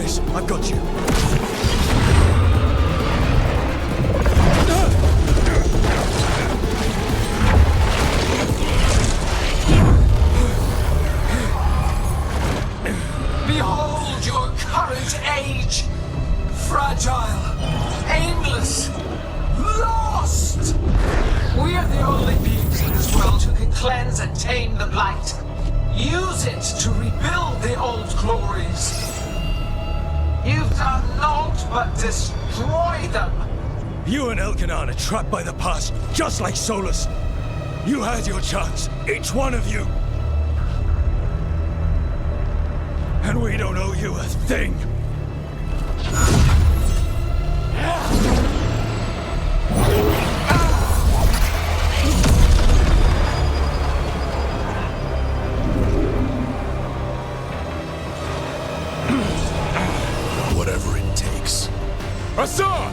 this. I've got you. Behold your current age! Fragile, aimless, lost! We are the only beings in this world who can cleanse and tame the blight. Use it to rebuild the old glories. You've done naught but destroy them. You and Elkanan are trapped by the past, just like Solus. You had your chance, each one of you. And we don't owe you a thing. Whatever it takes. Assad!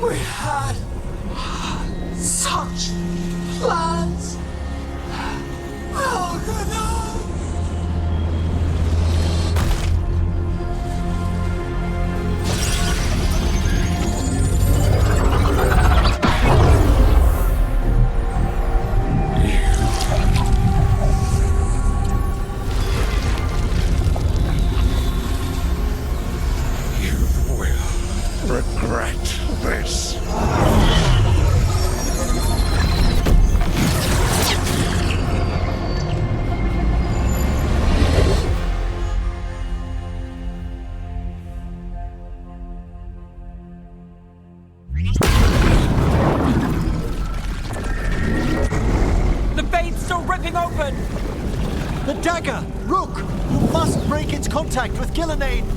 We had such plans. Oh, good no. Regret this. The vein's still ripping open! The dagger! Rook! You must break its contact with Gillenane!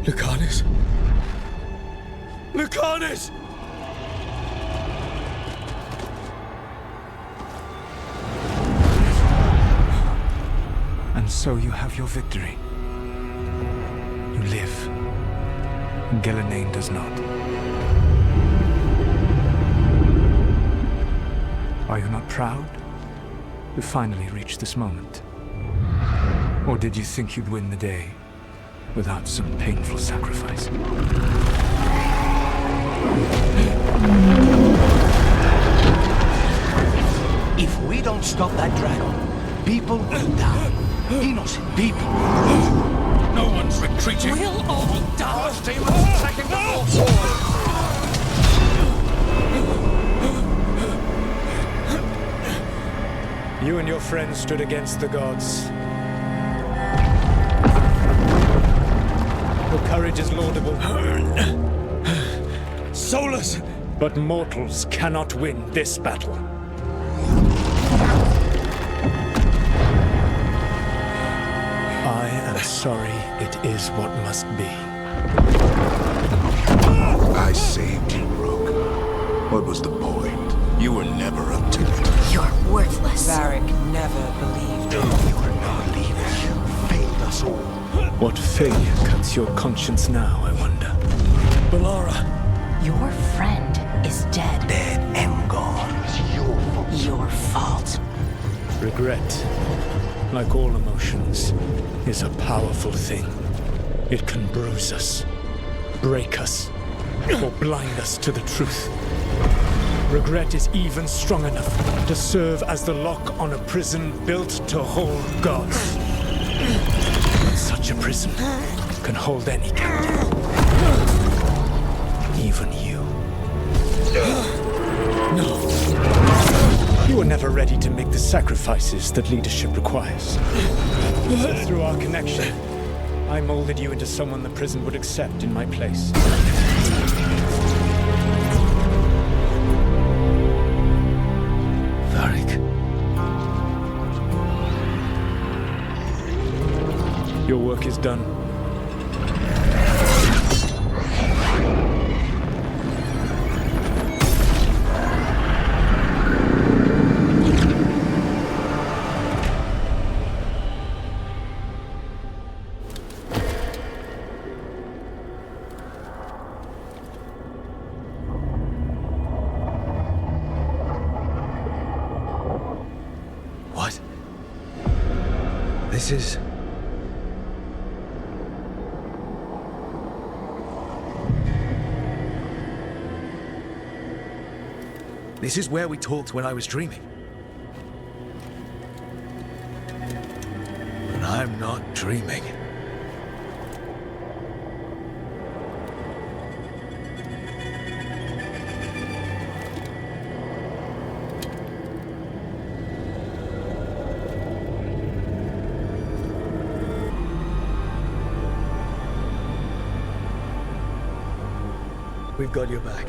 Lucanus? Lucanus! And so you have your victory. You live. Gillenane does not. Are you not proud to finally reach this moment? Or did you think you'd win the day without some painful sacrifice? If we don't stop that dragon, people will die. Innocent people. No one's retreating. We'll all die. Demons attacking the North. You and your friends stood against the gods. Your courage is laudable. Solus! But mortals cannot win this battle. is what must be. I saved you, Rook. What was the point? You were never up to it. You're worthless. Varric never believed in You're not leaving. You failed us all. What failure cuts your conscience now, I wonder? Balara, Your friend is dead. Dead and gone. It's your fault. Your fault. Regret, like all emotions, is a powerful thing. It can bruise us, break us, or blind us to the truth. Regret is even strong enough to serve as the lock on a prison built to hold gods. Such a prison can hold any captive. Even you. No. You were never ready to make the sacrifices that leadership requires. Through our connection, I molded you into someone the prison would accept in my place. Varric. Your work is done. What? This is... This is where we talked when I was dreaming. But I'm not dreaming. We've got your back.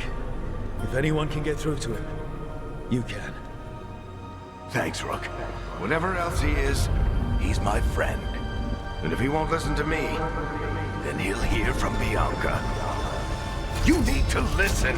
If anyone can get through to him, you can. Thanks, Rook. Whatever else he is, he's my friend. And if he won't listen to me, then he'll hear from Bianca. You need to listen!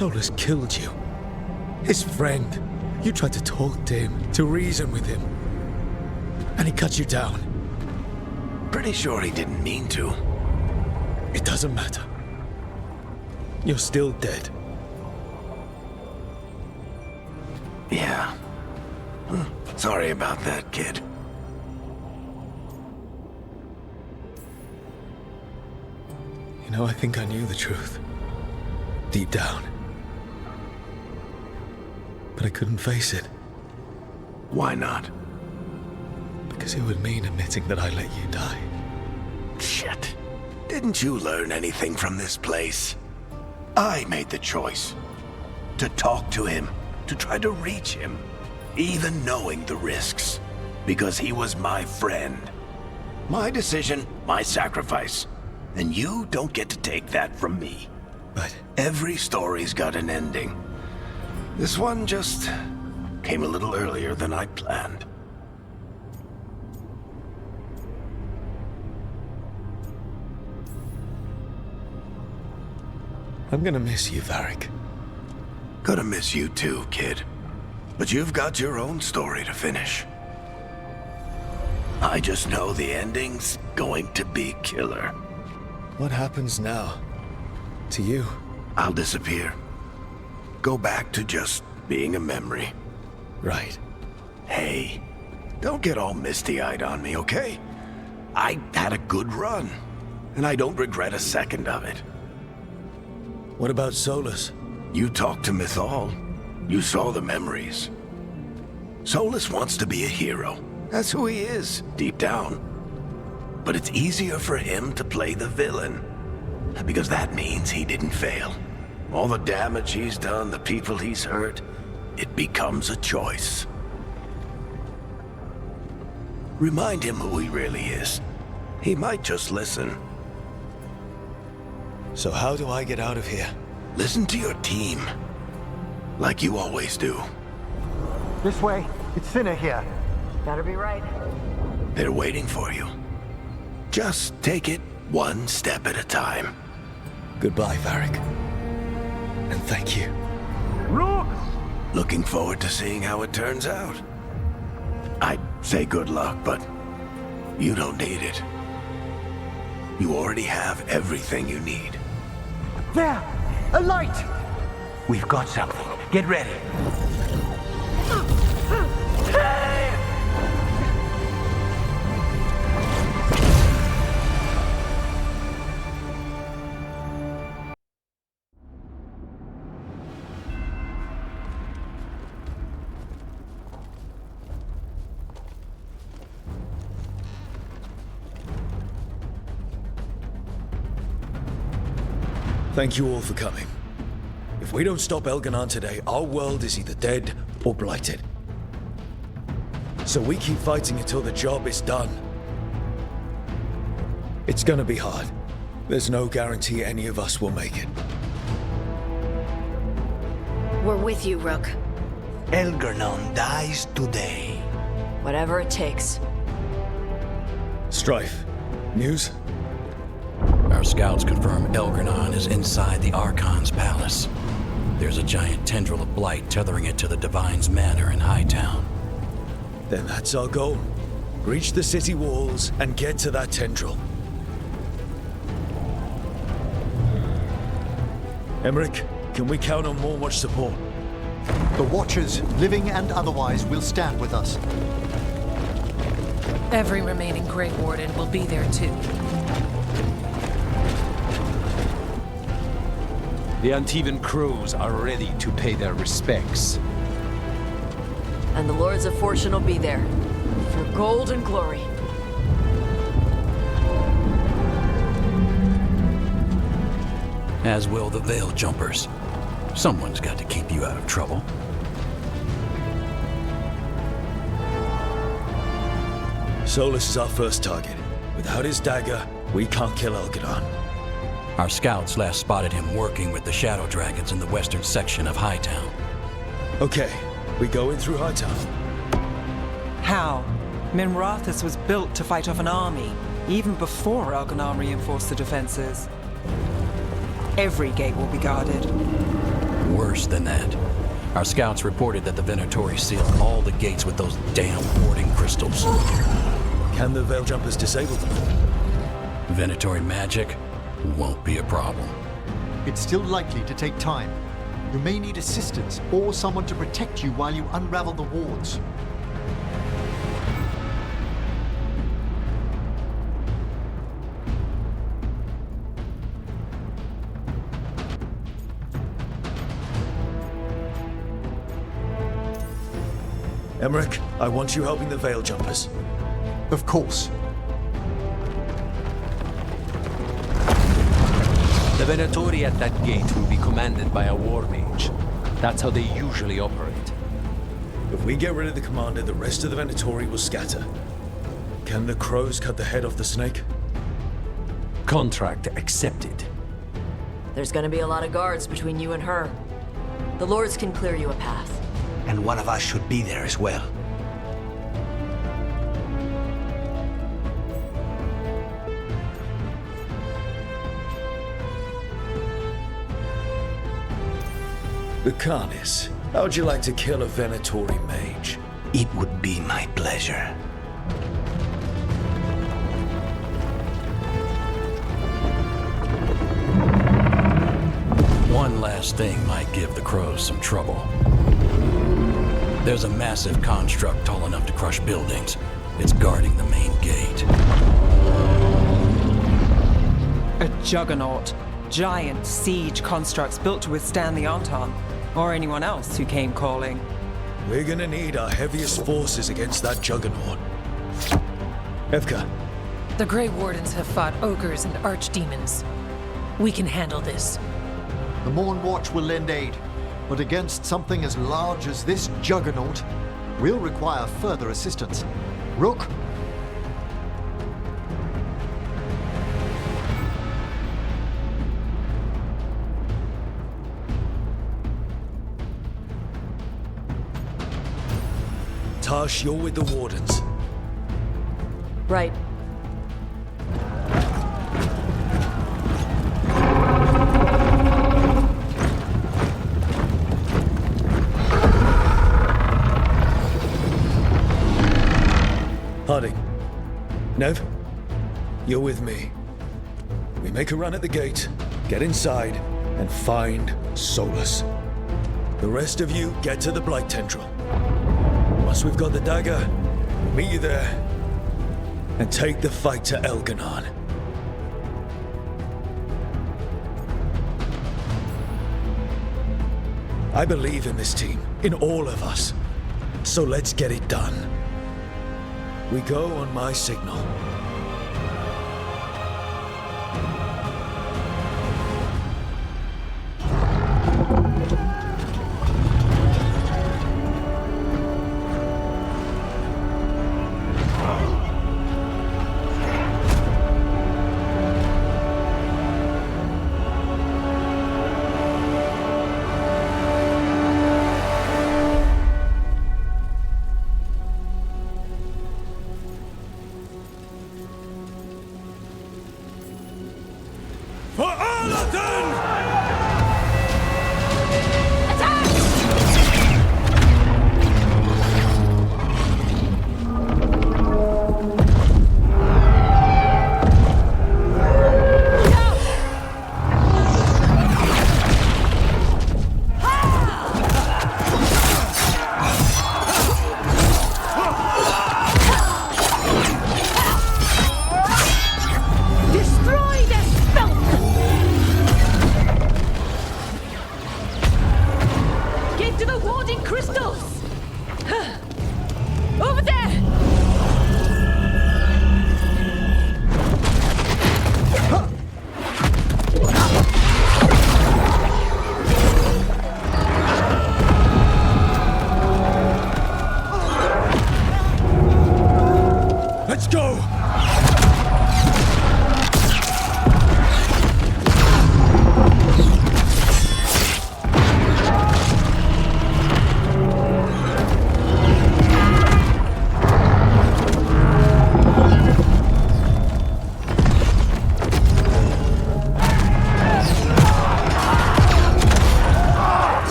Solus killed you. His friend. You tried to talk to him, to reason with him. And he cut you down. Pretty sure he didn't mean to. It doesn't matter. You're still dead. Yeah, Sorry about that, kid. You know, I think I knew the truth. Deep down. But I couldn't face it. Why not? Because it would mean admitting that I let you die. Shit. Didn't you learn anything from this place? I made the choice. To talk to him. To try to reach him. Even knowing the risks. Because he was my friend. My decision, my sacrifice. And you don't get to take that from me. But Every story's got an ending. This one just came a little earlier than I planned. I'm gonna miss you, Varric. Gonna miss you too, kid. But you've got your own story to finish. I just know the ending's going to be killer. What happens now? To you? I'll disappear. Go back to just being a memory. Right. Hey, don't get all misty-eyed on me, okay? I had a good run, and I don't regret a second of it. What about Solus? You talked to Mythal. You saw the memories. Solus wants to be a hero. That's who he is, deep down. But it's easier for him to play the villain. Because that means he didn't fail. All the damage he's done, the people he's hurt, it becomes a choice. Remind him who he really is. He might just listen. So how do I get out of here? Listen to your team. Like you always do. This way. It's Sinner here. Better be right. They're waiting for you. Just take it one step at a time. Goodbye, Varric. And thank you. Rook! Looking forward to seeing how it turns out. I'd say good luck, but you don't need it. You already have everything you need. There! A light! We've got something. Get ready. Thank you all for coming. If we don't stop Elganon today, our world is either dead or blighted. So we keep fighting until the job is done. It's gonna be hard. There's no guarantee any of us will make it. We're with you, Rook. Elganon dies today. Whatever it takes. Strife, news? Our scouts confirm Elganon is inside the Archon's palace. There's a giant tendril of blight tethering it to the Divine's manor in Hightown. Then that's our goal. Breach the city walls and get to that tendril. Emmerich, can we count on more much support? The Watchers, living and otherwise, will stand with us. Every remaining Grey Warden will be there too. The Antivan crews are ready to pay their respects. And the Lords of Fortune will be there. For gold and glory. As will the Veil Jumpers. Someone's got to keep you out of trouble. Solus is our first target. Without his dagger, we can't kill Elganon. Our scouts last spotted him working with the Shadow Dragons in the western section of Hightown. Okay, we go in through Hightown. How? Minrathous was built to fight off an army, even before Elganon reinforced the defenses. Every gate will be guarded. Worse than that. Our scouts reported that the Venatori sealed all the gates with those damn warding crystals. Can the Veil Jumpers disable them? Venatori magic won't be a problem. It's still likely to take time. You may need assistance or someone to protect you while you unravel the wards. Emmerich, I want you helping the Veil Jumpers. Of course. The Venatori at that gate will be commanded by a war mage. That's how they usually operate. If we get rid of the commander, the rest of the Venatori will scatter. Can the crows cut the head off the snake? Contract accepted. There's gonna be a lot of guards between you and her. The Lords can clear you a path. And one of us should be there as well. Lucanis, how would you like to kill a Venatori mage? It would be my pleasure. One last thing might give the crows some trouble. There's a massive construct tall enough to crush buildings. It's guarding the main gate. A juggernaut. Giant siege constructs built to withstand the Anton, or anyone else who came calling. We're gonna need our heaviest forces against that juggernaut. Evka. The Grey Wardens have fought ogres and archdemons. We can handle this. The Morn Watch will lend aid, but against something as large as this juggernaut, we'll require further assistance. Rook? Tash, you're with the Wardens. Right. Harding. Nev, you're with me. We make a run at the gate, get inside, and find Solus. The rest of you get to the Blight Tendril. Once we've got the dagger, we'll meet you there and take the fight to Elganon. I believe in this team, in all of us. So let's get it done. We go on my signal.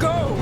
go!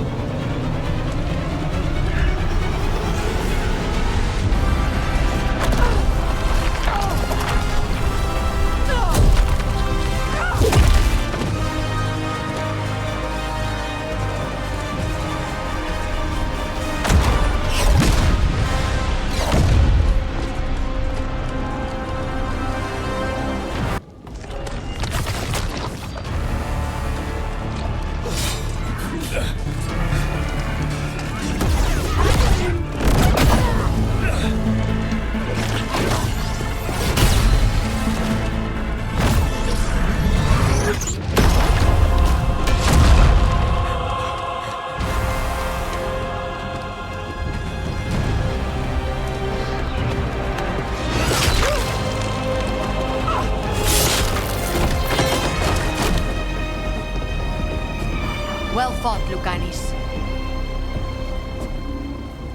Well fought, Lucanis.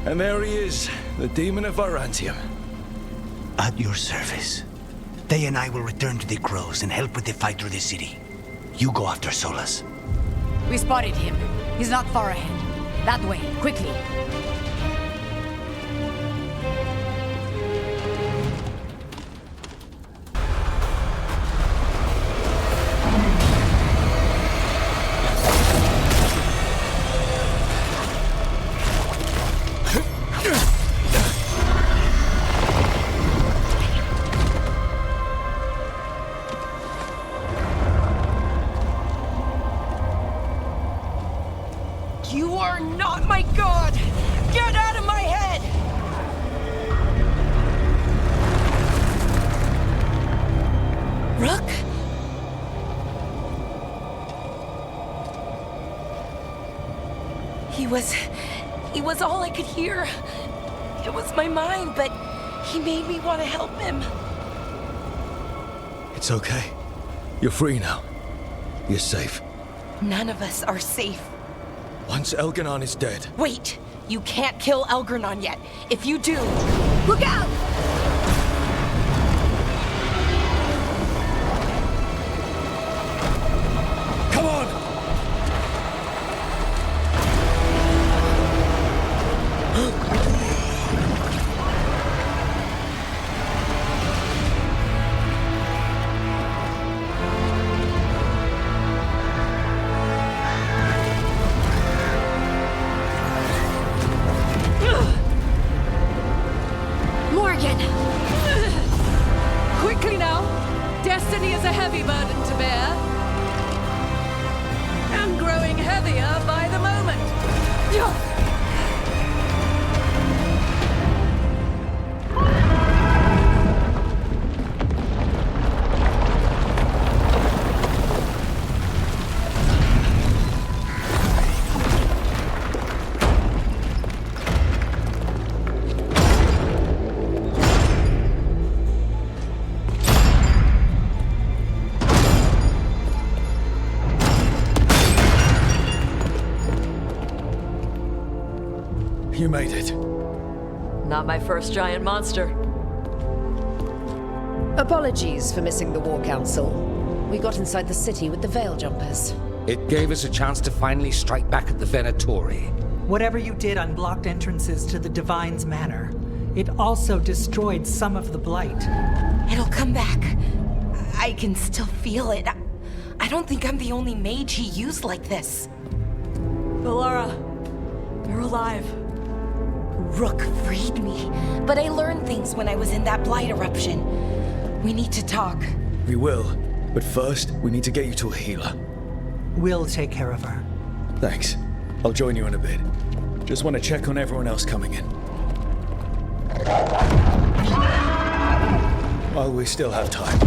And there he is, the demon of Varantium. At your service. They and I will return to the Crows and help with the fight through the city. You go after Solus. We spotted him. He's not far ahead. That way, quickly. You are not my god! Get out of my head! Rook? He was all I could hear. It was my mind, but he made me want to help him. It's okay. You're free now. You're safe. None of us are safe. Once Elganon is dead... Wait! You can't kill Elganon yet. If you do... Look out! Come on! Quickly now! Destiny is a heavy burden to bear. And growing heavier by the moment. You made it. Not my first giant monster. Apologies for missing the War Council. We got inside the city with the Veil Jumpers. It gave us a chance to finally strike back at the Venatori. Whatever you did unblocked entrances to the Divine's Manor. It also destroyed some of the Blight. It'll come back. I can still feel it. I don't think I'm the only mage he used like this. Valara, you're alive. Rook freed me, but I learned things when I was in that Blight eruption. We need to talk. We will, but first, we need to get you to a healer. We'll take care of her. Thanks. I'll join you in a bit. Just want to check on everyone else coming in. While we still have time.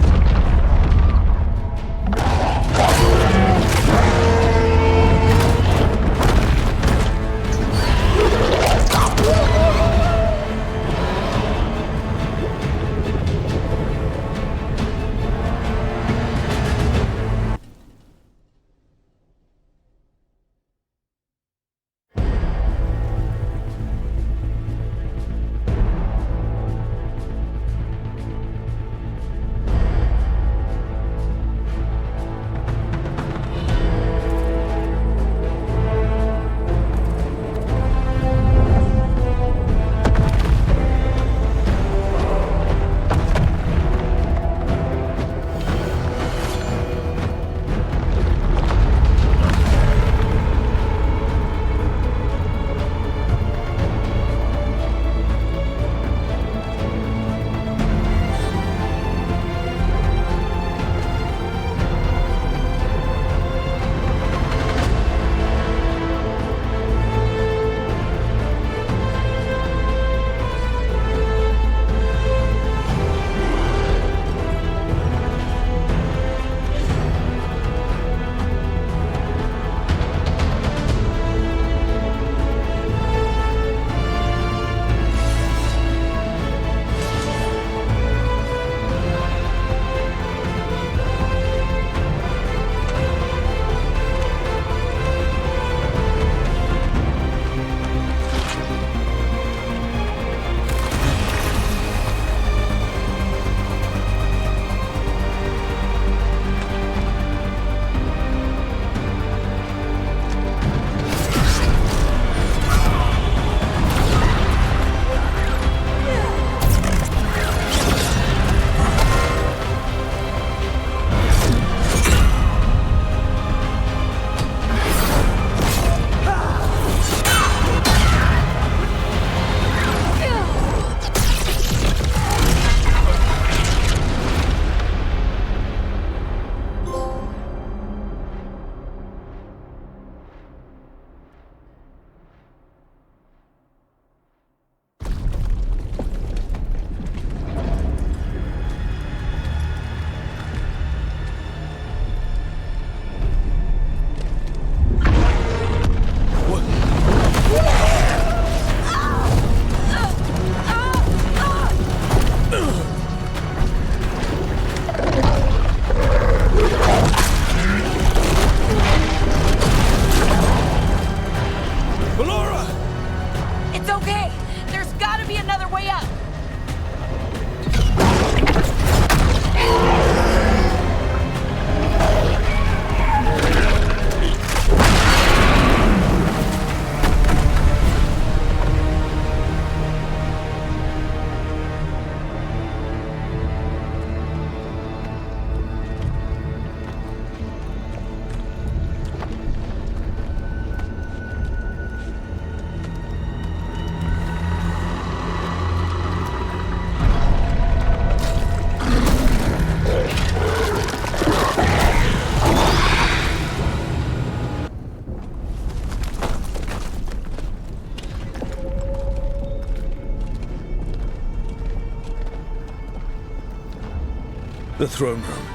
The throne room.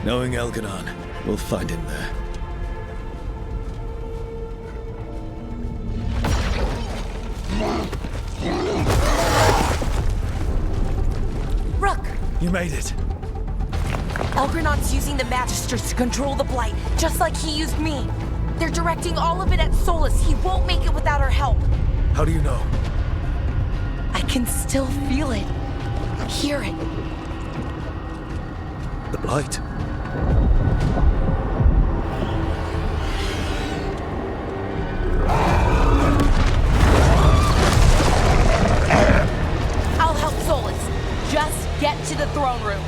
Knowing Elganon, we'll find him there. Rook! You made it. Elgranon's using the Magisters to control the Blight, just like he used me. They're directing all of it at Solus. He won't make it without our help. How do you know? I can still feel it. Hear it. The Blight. I'll help Solus. Just get to the throne room.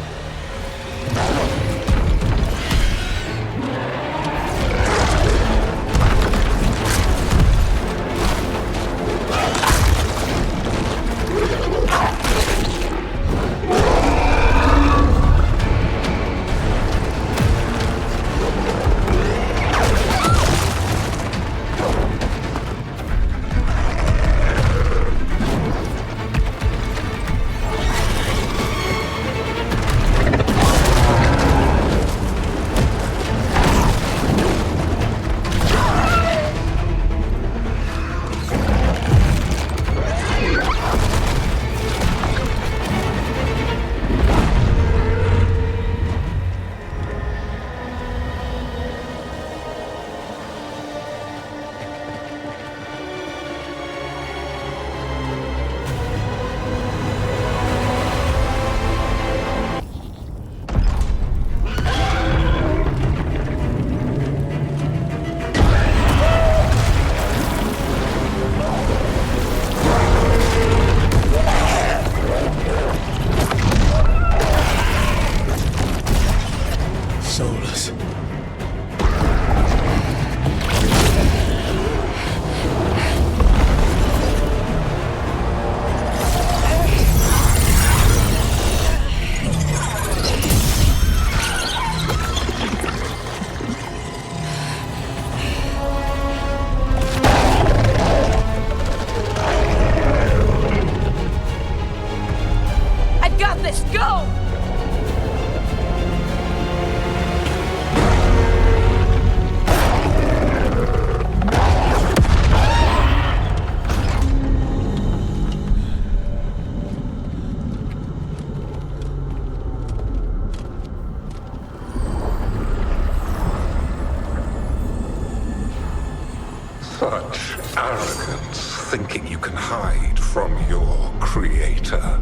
Such arrogance, thinking you can hide from your creator.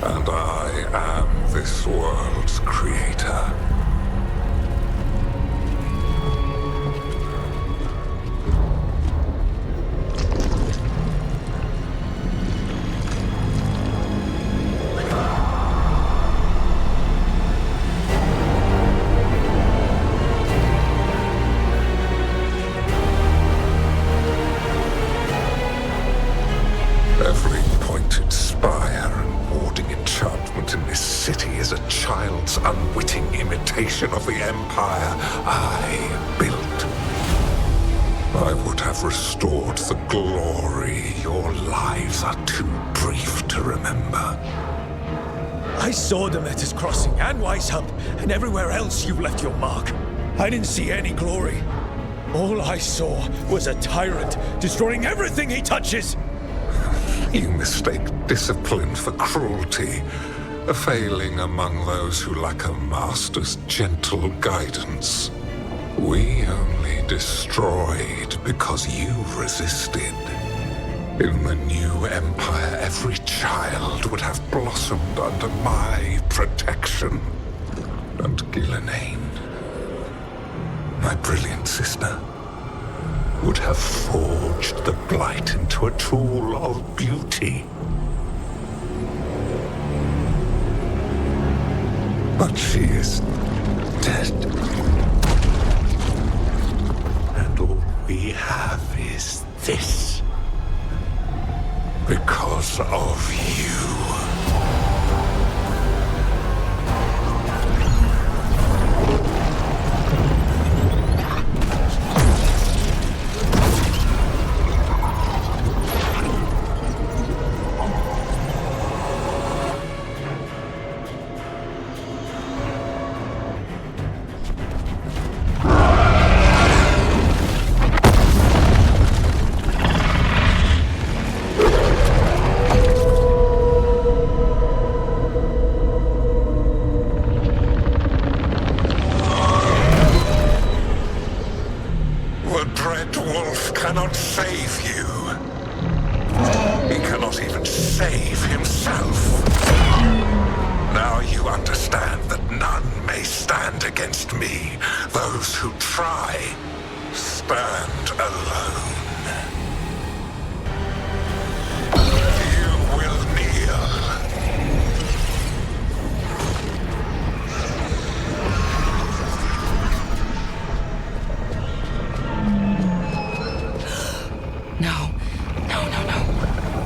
And I am this world's creator. Every pointed spire and warding enchantment in this city is a child's unwitting imitation of the empire I built. I would have restored the glory. Your lives are too brief to remember. I saw Demeter's Crossing and Weishaupt, and everywhere else you left your mark. I didn't see any glory. All I saw was a tyrant destroying everything he touches. You mistake discipline for cruelty, a failing among those who lack a master's gentle guidance. We only destroyed because you resisted. In the new empire, every child would have blossomed under my protection. And Gillenane, my brilliant sister, would have forged the Blight into a tool of beauty. But she is dead. And all we have is this. Because of you. against me. Those who try stand alone. You will kneel. No.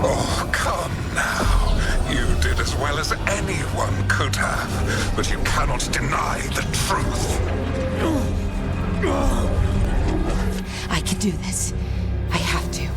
Oh, come now. You did as well as anyone could have, but you cannot deny the truth. I can do this. I have to.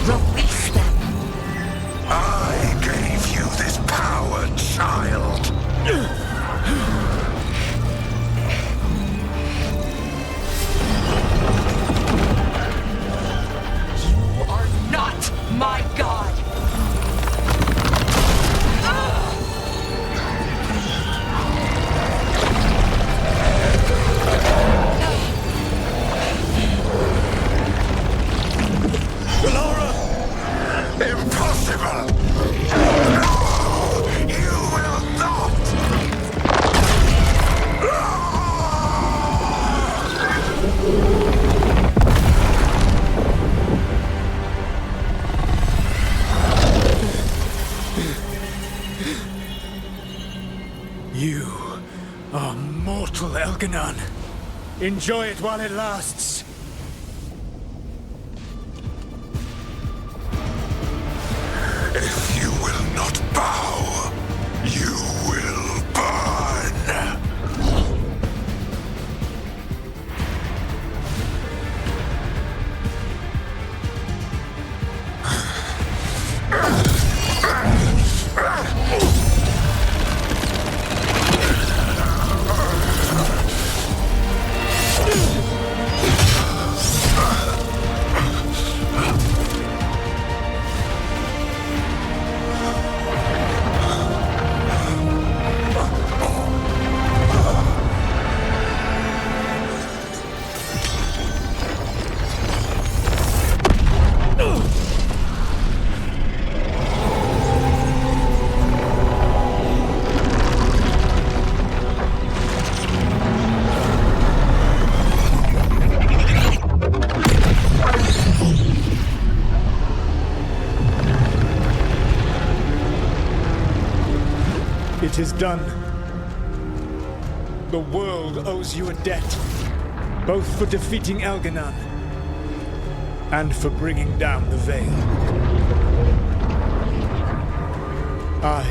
Release them. I gave you this power, child. You are not my god. Impossible! No! You will not! You are mortal, Elganon. Enjoy it while it lasts. If you will not bow, you will burn. It is done. The world owes you a debt, both for defeating Elganon and for bringing down the Veil. I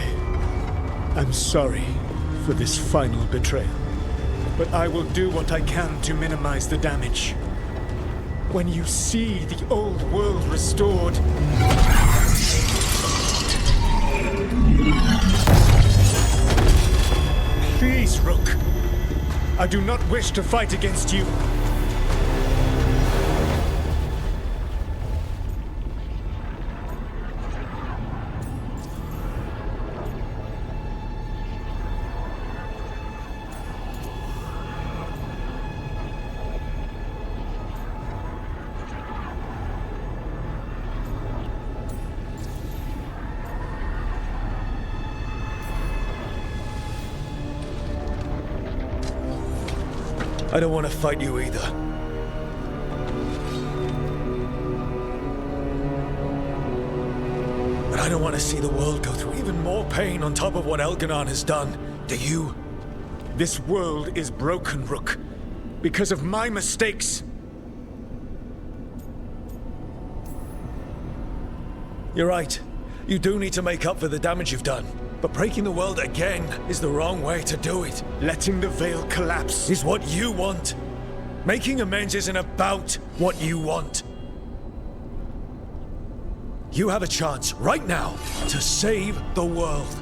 am sorry for this final betrayal, but I will do what I can to minimize the damage. When you see the old world restored, please, Rook. I do not wish to fight against you. I don't want to fight you either. But I don't want to see the world go through even more pain on top of what Elganon has done. Do you? This world is broken, Rook, because of my mistakes. You're right. You do need to make up for the damage you've done. But breaking the world again is the wrong way to do it. Letting the Veil collapse is what you want. Making amends isn't about what you want. You have a chance right now to save the world.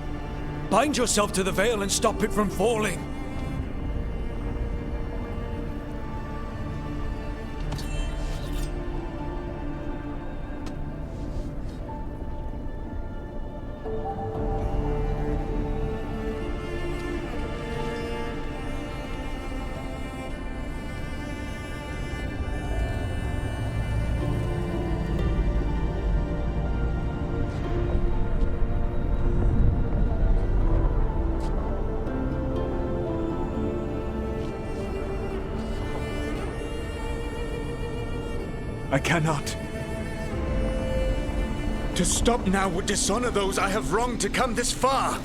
Bind yourself to the Veil and stop it from falling. I cannot. To stop now would dishonor those I have wronged to come this far.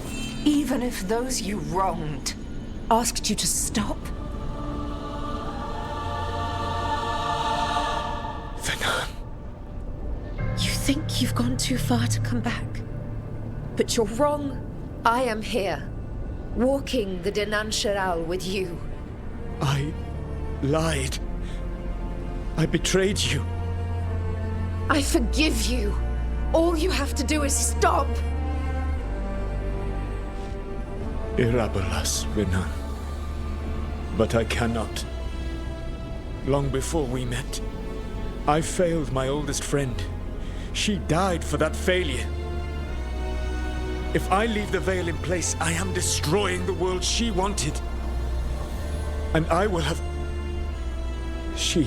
Even if those you wronged asked you to stop? Venan. You think you've gone too far to come back? But you're wrong. I am here, walking the Denan Sheral with you. I lied. I betrayed you. I forgive you. All you have to do is stop. Irabolas, Venan. But I cannot. Long before we met, I failed my oldest friend. She died for that failure. If I leave the veil in place, I am destroying the world she wanted. And I will have... She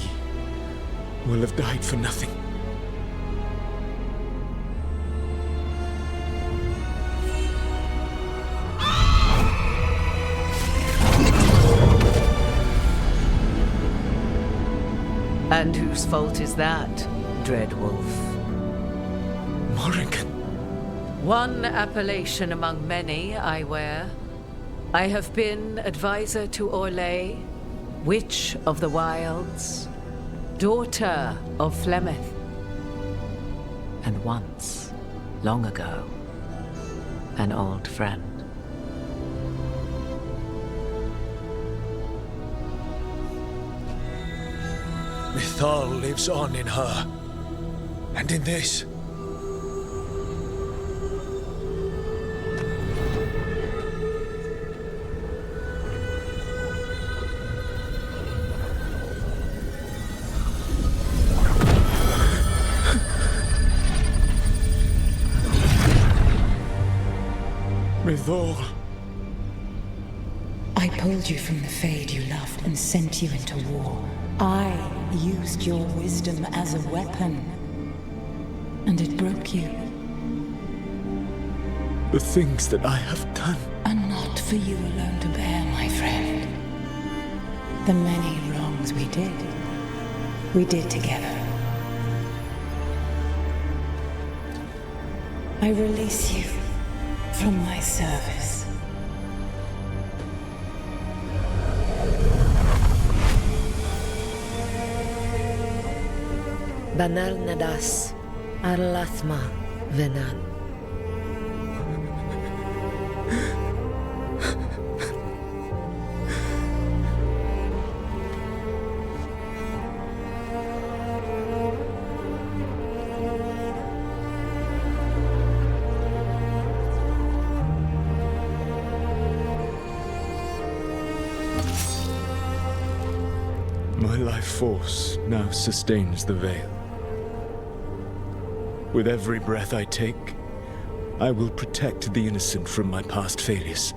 will have died for nothing. And whose fault is that, Dread Wolf? Morrigan. One appellation among many, I wear. I have been advisor to Orlais, Witch of the Wilds, daughter of Flemeth, and once, long ago, an old friend. Mythal lives on in her, and in this. Mythal. I pulled you from the Fade you loved and sent you into war. I used your wisdom as a weapon, and it broke you. The things that I have done are not for you alone to bear, my friend. The many wrongs we did together. I release you from my service. Banal Nadas, Arlathma, Venan. My life force now sustains the veil. With every breath I take, I will protect the innocent from my past failures.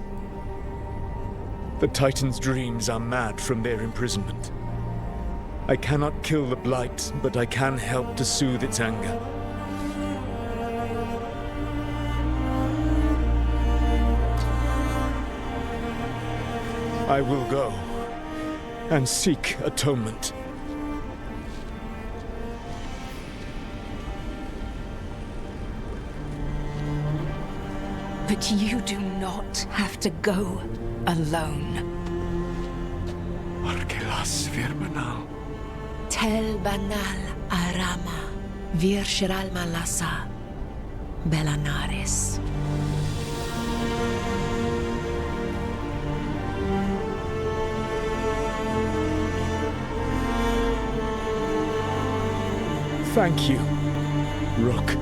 The Titan's dreams are mad from their imprisonment. I cannot kill the Blight, but I can help to soothe its anger. I will go and seek atonement. But you do not have to go alone. Arkelas Virbanal. Tel Banal Arama Vir Shiral Malasa Belanaris. Thank you, Rook.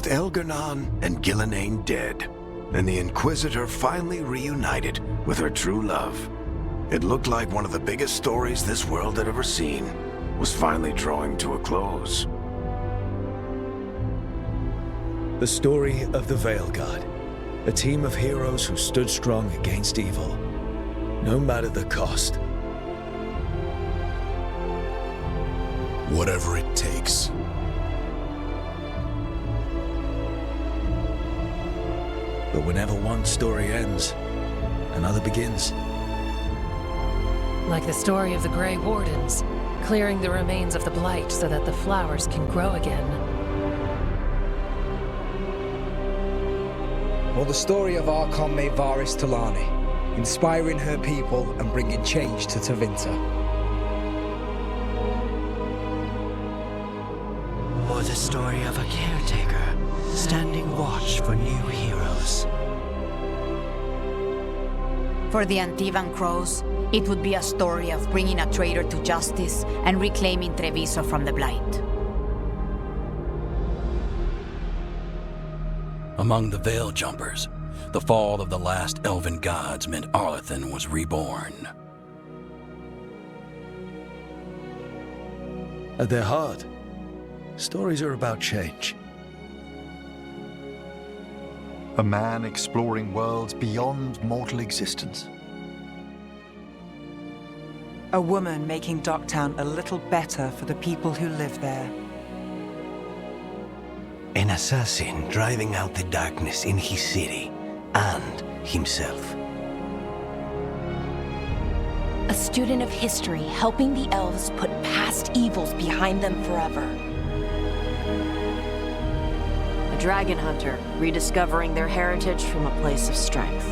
With Elgar'nan and Gillenane dead, and the Inquisitor finally reunited with her true love, it looked like one of the biggest stories this world had ever seen was finally drawing to a close. The story of the Veilguard, a team of heroes who stood strong against evil, no matter the cost. Whatever it takes. But whenever one story ends, another begins. Like the story of the Grey Wardens, clearing the remains of the Blight so that the flowers can grow again. Or the story of Archon May Varys Talani, inspiring her people and bringing change to Tevinter. Or the story of a caretaker, standing watch for new heroes. For the Antivan Crows, it would be a story of bringing a traitor to justice and reclaiming Treviso from the Blight. Among the Veil Jumpers, the fall of the last elven gods meant Arlathan was reborn. At their heart, stories are about change. A man exploring worlds beyond mortal existence. A woman making Docktown a little better for the people who live there. An assassin driving out the darkness in his city and himself. A student of history helping the elves put past evils behind them forever. A dragon hunter rediscovering their heritage from a place of strength.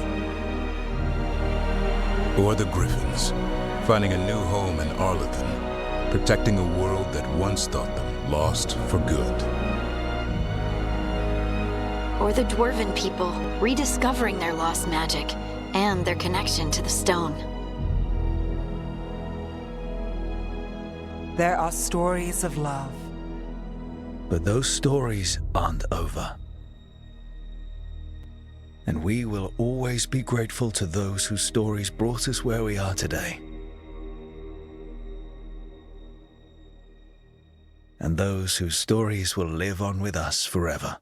Or the Griffins, finding a new home in Arlathan, protecting a world that once thought them lost for good. Or the Dwarven people, rediscovering their lost magic and their connection to the stone. There are stories of love. But those stories aren't over. And we will always be grateful to those whose stories brought us where we are today. And those whose stories will live on with us forever.